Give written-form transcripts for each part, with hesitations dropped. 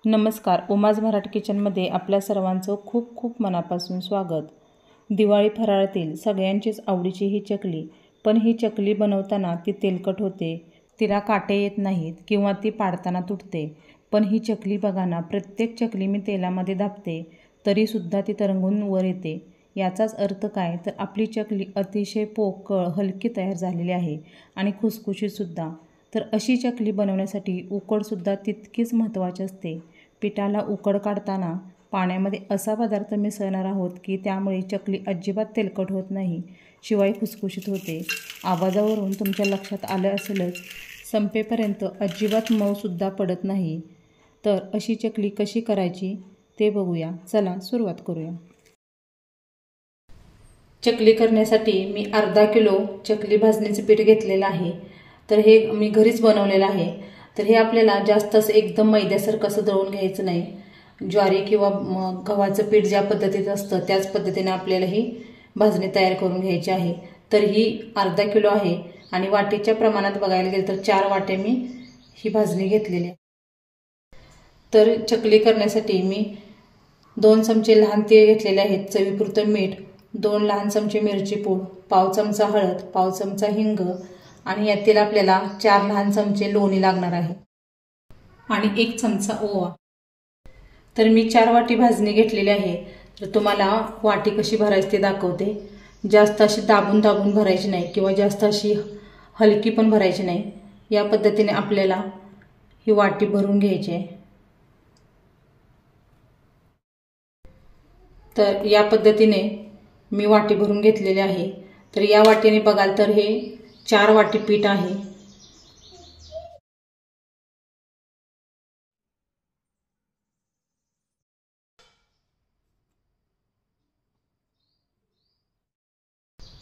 नमस्कार, उमाज मराठी किचनमध्ये आपल्या सर्वांचं खूप खूप मनापासून स्वागत। दिवाळी फराळातील सगळ्यांचीच आवडीची ही चकली, पण ही चकली बनवताना ती तेलकट होते, तिला काटे येत नाहीत किंवा ती पाडताना तुटते। पण ही चकली बघा ना, प्रत्येक चकली मी तेलामध्ये दाबते तरीसुद्धा ती तरंगून वर येते। याचाच अर्थ काय तर आपली चकली अतिशय पोकळ हलकी तयार झालेली आहे आणि खुसखुशीतसुद्धा। तर अशी चकली बनवण्यासाठी उकडसुद्धा तितकीच महत्त्वाची असते। पिठाला उकड काढताना पाण्यामध्ये असा पदार्थ मिसळणार आहोत की त्यामुळे चकली अजिबात तेलकट होत नाही, शिवाय खुसखुशीत होते। आवाजावरून तुमच्या लक्षात आलं असेलच, संपेपर्यंत अजिबात मऊसुद्धा पडत नाही। तर अशी चकली कशी करायची ते बघूया, चला सुरुवात करूया। चकली करण्यासाठी मी अर्धा किलो चकली भाजणीचे पीठ घेतलेलं आहे। तर हे मी घरीच बनवलेलं आहे। तर हे आपल्याला जास्त असं एकदम मैद्यासारखं असं दळून घ्यायचं नाही। ज्वारी किंवा गव्हाचं पीठ ज्या पद्धतीत असतं त्याच पद्धतीने आपल्याला ही भाजणी तयार करून घ्यायची आहे। तर ही अर्धा किलो आहे आणि वाटीच्या प्रमाणात बघायला गेलं तर 4 वाटे मी ही भाजणी घेतलेली आहे। तर चकली करण्यासाठी मी 2 चमचे लहान तीळ घेतलेले आहेत, चवीपुरतं मीठ, 2 लहान चमचे मिरची पूड, पाव चमचा हळद, पाव चमचा हिंग आणि यातील आपल्याला 4 लहान चमचे लोणी लागणार आहे आणि 1 चमचा ओवा। तर मी 4 वाटी भाजणी घेतलेली आहे। तर तुम्हाला वाटी कशी भरायची ते दाखवते। जास्त अशी दाबून दाबून भरायची नाही किंवा जास्त अशी हलकी पण भरायची नाही। या पद्धतीने आपल्याला ही वाटी भरून घ्यायची आहे। तर या पद्धतीने मी वाटी भरून घेतलेली आहे। तर या वाटीने बघाल तर हे 4 वाटी पीठ आहे।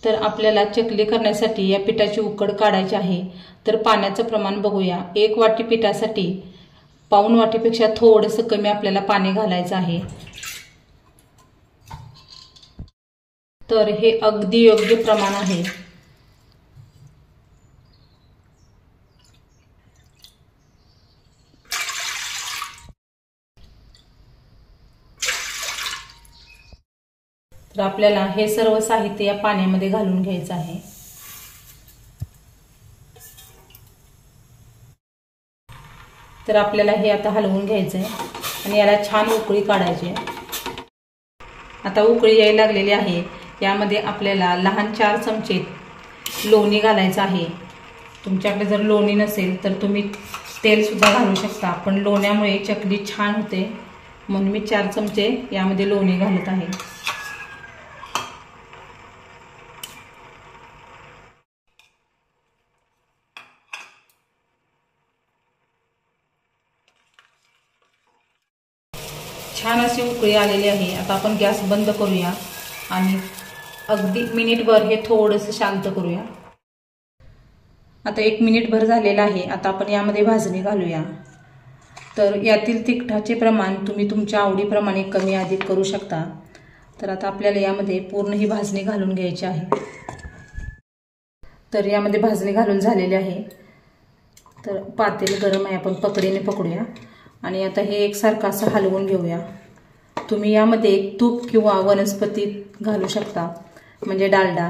तर आपल्याला चकली करण्यासाठी या पिठाची उकड काढायची आहे। तर पाण्याचं प्रमाण बघूया। 1 वाटी पिठासाठी पाऊण वाटीपेक्षा थोडंसं कमी आपल्याला पाणी घालायचं आहे। तर हे अगदी योग्य प्रमाण आहे। तर आपल्याला हे सर्व साहित्य या पाण्यामध्ये घालून घ्यायचं आहे। तर आपल्याला हे आता हलवून घ्यायचं आहे आणि याला छान उकळी काढायची आहे। आता उकळी यायला लागलेली आहे। यामध्ये आपल्याला लहान 4 चमचे लोणी घालायचं आहे। तुमच्याकडे जर लोणी नसेल तर तुम्ही तेल सुद्धा घालू शकता, पण लोण्यामुळे चकली छान होते म्हणून मी 4 चमचे यामध्ये लोणी घालत आहे। छान अशी उकळी आलेली आहे। आता आपण गॅस बंद करूया आणि अगदी मिनिटभर हे थोडंसं शांत करूया। आता 1 मिनिटभर झालेलं आहे। आता आपण यामध्ये भाजणी घालूया। तर यातील तिखटाचे प्रमाण तुम्ही तुमच्या आवडीप्रमाणे कमी अधिक करू शकता। तर आता आपल्याला यामध्ये पूर्ण ही भाजणी घालून घ्यायची आहे। तर यामध्ये भाजणी घालून झालेली आहे। तर पातेल गरम आहे, आपण पकडीने पकडूया आणि आता हे एकसारखं असं हलवून घेऊया। तुम्ही यामध्ये तूप किंवा वनस्पती घालू शकता, म्हणजे डालडा,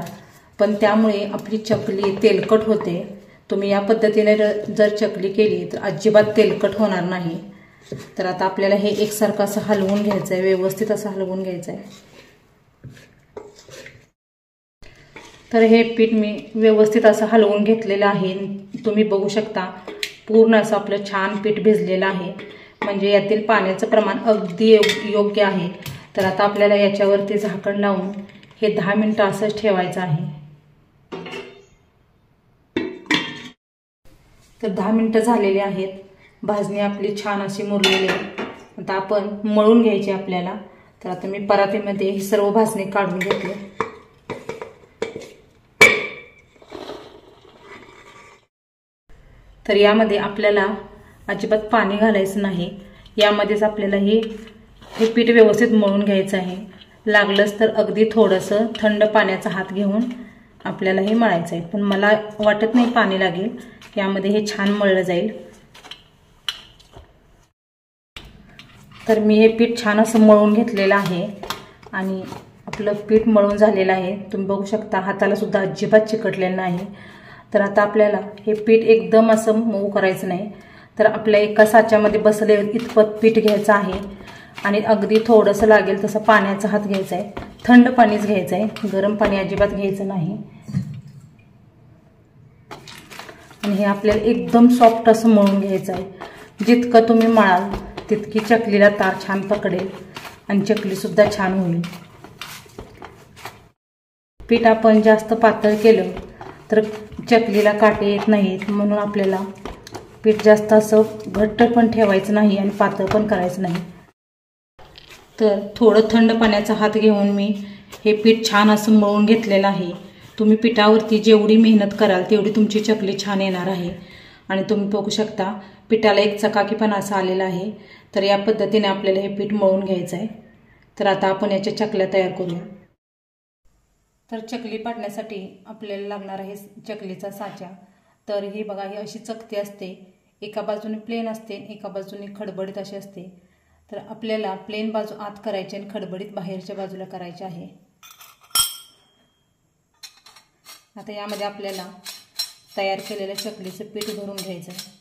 पण त्यामुळे आपली चकली तेलकट होते। तुम्ही या पद्धतीने जर चकली केली तर अजिबात तेलकट होणार नाही। तर आता आपल्याला हे एकसारखं असं हलवून घ्यायचं आहे, व्यवस्थित असं हलवून घ्यायचं आहे। तर हे पीठ मी व्यवस्थित असं हलवून घेतलेलं आहे। तुम्ही बघू शकता पूर्ण असं आपलं छान पीठ भिजलेलं आहे, म्हणजे यातील पाण्याचं प्रमाण अगदी योग्य आहे। तर आता आपल्याला याच्यावरती झाकण लावून हे 10 मिनिटं असंच ठेवायचं आहे। तर 10 मिनिटं झालेली आहेत। भाजणी आपली छान अशी मुरलेली आहे। आता आपण मळून घ्यायची आपल्याला। तर आता मी परातीमध्ये ही सर्व भाजणी काढून घेतली। तर यामध्ये आपल्याला अजिबात पाणी घालायचं नाही। यामध्येच आपल्याला हे पीठ व्यवस्थित मळून घ्यायचं आहे। लागलंच तर अगदी थोडंसं थंड पाण्याचा हात घेऊन आपल्याला हे मळायचं आहे, पण मला वाटत नाही पाणी लागेल। यामध्ये हे छान मळलं जाईल। तर मी हे पीठ छान असं मळून घेतलेलं आहे आणि आपलं पीठ मळून झालेलं आहे. तुम्ही बघू शकता हाताला सुद्धा अजिबात चिकटलेलं नाही. तर आता आपल्याला हे पीठ एकदम असं मऊ करायचं नाही. तर आपल्या एका साच्यामध्ये बसले इतपत पीठ घ्यायचं आहे आणि अगदी थोडंसं लागेल तसं पाण्याचा हात घ्यायचा आहे. थंड पाणीच घ्यायचं आहे, गरम पाणी अजिबात घ्यायचं नाही. आणि हे आपल्याला एकदम सॉफ्ट असं मळून घ्यायचं आहे. जितकं तुम्ही मळाल तितकी चकलीला तार छान पकडेल आणि चकलीसुद्धा छान होईल. पीठ आपण जास्त पातळ केलं तर चकलीला काटे येत नाहीत, म्हणून आपल्याला पीठ जास्त असं घट्ट पण ठेवायचं नाही आणि पातळ पण करायचं नाही. तर थोडं थंड पाण्याचा हात घेऊन मी हे पीठ छान असं मळून घेतलेलं आहे. तुम्ही पिठावरती जेवढी मेहनत कराल तेवढी तुमची चकली छान येणार आहे. आणि तुम्ही बघू शकता पिठाला एक चकाकीपणा असा आलेला आहे. तर या पद्धतीने आपल्याला हे पीठ मळून घ्यायचं आहे. तर आता आपण याच्या चकल्या तयार करूया. तर चकली पाडण्यासाठी आपल्याला लागणार आहे चकलीचा साचा. तर ही बघा, ही अशी चकती असते, एका बाजूने प्लेन असते, एका बाजूने खडबडीत अशी असते. तर आपल्याला प्लेन बाजू आत करायची आणि खडबडीत बाहेरच्या बाजूला करायची आहे. आता यामध्ये आपल्याला तयार केलेलं चकलीचं पीठ भरून घ्यायचं आहे.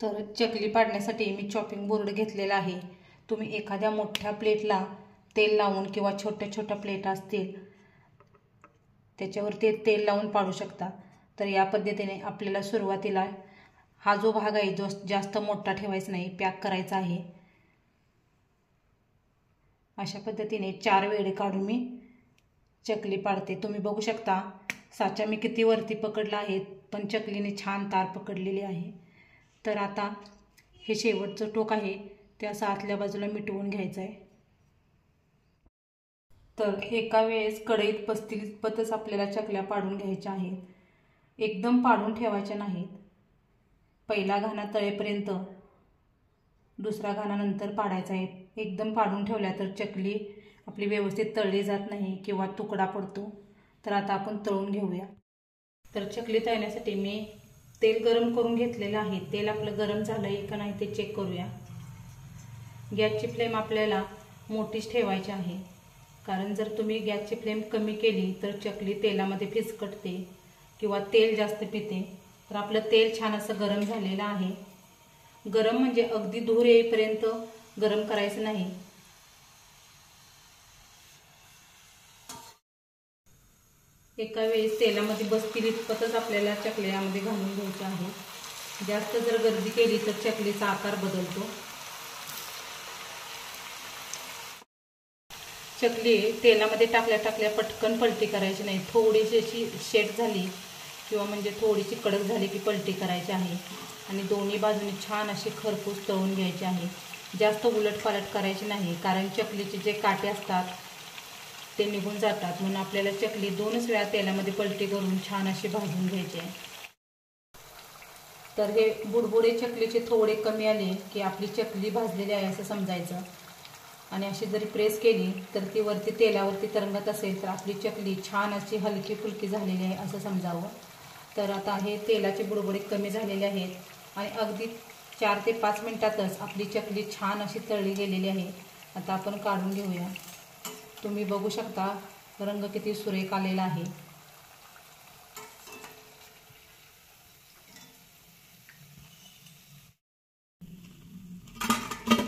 तर चकली पाडण्यासाठी मी चॉपिंग बोर्ड घेतलेला आहे. तुम्ही एखाद्या मोठ्या प्लेटला तेल लावून किंवा छोट्या छोट्या प्लेट असतील त्याच्यावरती तेल लावून पाडू शकता. तर या पद्धतीने आपल्याला सुरुवातीला हा जो भाग आहे जो जास्त मोठा ठेवायचा नाही, पॅक करायचा आहे. अशा पद्धतीने 4 वेळे काढून मी चकली पाडते. तुम्ही बघू शकता साचा मी किती वरती पकडला आहे, पण चकलीने छान तार पकडलेली आहे. तर आता हे शेवटचं टोक आहे ते असं आतल्या बाजूला मिटवून घ्यायचं आहे. तर एका वेळेस कढईत 35 पतच आपल्याला चकल्या पाडून घ्यायच्या आहेत. एकदम पाडून ठेवायच्या नाहीत. पहिला घाणा तळेपर्यंत दुसरा घाणा नंतर पाडायचा आहे. एकदम पाडून ठेवल्या तर चकली आपली व्यवस्थित तळली जात नाही किंवा तुकडा पडतो. तर आता आपण तळून घेऊया. तर चकली तळण्यासाठी मी तेल गरम करून घेतलेलं आहे. तेल आपलं गरम झालं आहे का नाही ते चेक करूया. गॅसची फ्लेम आपल्याला मोठीच ठेवायची आहे, कारण जर तुम्ही गॅसची फ्लेम कमी केली तर चकली तेलामध्ये फिसकटते किंवा तेल जास्त पिते. तर आपलं तेल छान असं गरम झालेलं आहे. गरम म्हणजे अगदी धूर येईपर्यंत गरम करायचं नाही. एका वेळेस तेलामध्ये बसतील इतपतच आपल्याला चकल्या यामध्ये घालून घ्यायच्या आहे. जास्त जर गर्दी केली तर चकलीचा आकार बदलतो. चकली तेलामध्ये टाकल्या पटकन पलटी करायची नाही. थोडीशी अशी शेट झाली किंवा म्हणजे थोडीशी कडक झाली की पलटी करायची आहे आणि दोन्ही बाजूनी छान अशी खरपूस तळून घ्यायची आहे. जास्त उलटपालट करायची नाही, कारण चकलीचे जे काटे असतात ते निघून जातात. म्हणून आपल्याला चकली 2च वेळा तेलामध्ये पलटी करून छान अशी भाजून घ्यायची आहे. तर हे बुडबुडे चकलीचे थोडे कमी आले की आपली चकली भाजलेली आहे असं समजायचं. आणि अशी जरी प्रेस केली तर ती वरती तेलावरती तरंगत असेल तर आपली चकली छान अशी हलकी फुलकी झालेली आहे असं समजावं. तर आता हे तेलाचे बुडबुडे कमी झालेले आहेत आणि अगदी 4 ते 5 मिनिटातच आपली चकली छान अशी तळली गेलेली आहे. आता आपण काढून घेऊया. तुम्ही बघू शकता रंग किती सुरेख आलेला आहे.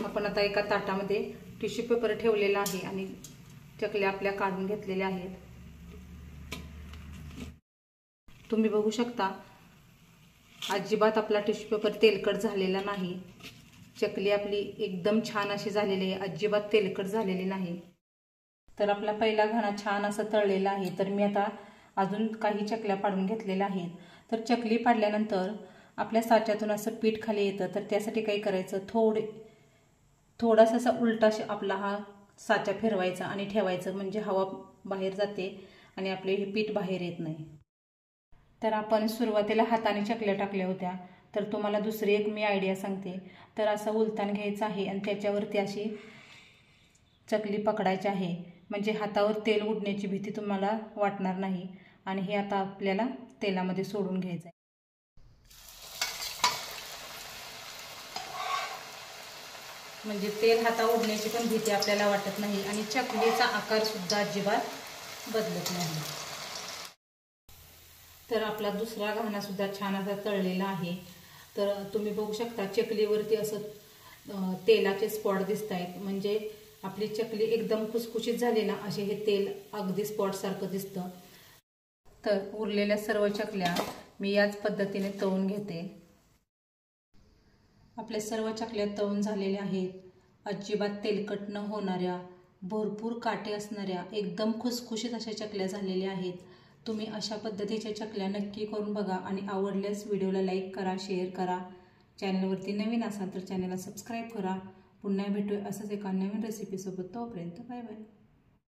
आपण आता एका ताटामध्ये टिश्यू पेपर ठेवलेला आहे आणि चकल्या आपल्या काढून घेतलेल्या आहेत. तुम्ही बघू शकता अजिबात आपला टिश्यू पेपर तेलकट झालेला नाही. चकली आपली एकदम छान अशी झालेली आहे, अजिबात तेलकट झालेली नाही. तर आपला पहिला घाणा छान असा तळलेला आहे. तर मी आता अजून काही चकल्या पाडून घेतलेल्या आहेत. तर चकली पाडल्यानंतर आपल्या साच्यातून असं पीठ खाली येतं. तर त्यासाठी काय करायचं, थोडासा असा उलटा आपला हा साचा फिरवायचा आणि ठेवायचं, म्हणजे हवा बाहेर जाते आणि आपले हे पीठ बाहेर येत नाही. तर आपण सुरुवातीला हाताने चकल्या टाकल्या होत्या. तर तुम्हाला दुसरी एक मी आयडिया सांगते. तर असं उलतान घ्यायचं आहे आणि त्याच्यावरती अशी चकली पकडायची आहे, म्हणजे हातावर तेल उडण्याची भीती तुम्हाला वाटणार नाही. आणि हे आता आपल्याला तेलामध्ये सोडून घ्यायचं आहे. म्हणजे तेल हातावर उडण्याची पण भीती आपल्याला वाटत नाही आणि चकलीचा आकार सुद्धा अजिबात बदलत नाही. तर आपला दुसरा घाणा सुद्धा छान असा तळलेला आहे. तर तुम्ही बघू शकता चकलीवरती असं तेलाचे स्पॉट दिसत आहेत. म्हणजे आपली चकली एकदम खुसखुशीत झाली ना, असे हे तेल अगदी स्पॉट सारखं दिसतं. तर उरलेल्या सर्व चकल्या मी याच पद्धतीने तळून घेते. आपल्या सर्व चकल्या तळून झालेल्या आहेत. अजिबात तेलकट न होणाऱ्या, भरपूर काटे असणाऱ्या, एकदम खुसखुशीत अशा चकल्या झालेल्या आहेत. तुम्ही अशा पद्धतीच्या चकल्या नक्की करून बघा आणि आवडल्यास व्हिडिओला लाईक करा, शेअर करा. चॅनलवरती नवीन असाल तर चॅनलला सबस्क्राईब करा. पुन्हा भेटूया असंच एका नवीन रेसिपीसोबत. तोपर्यंत बाय बाय.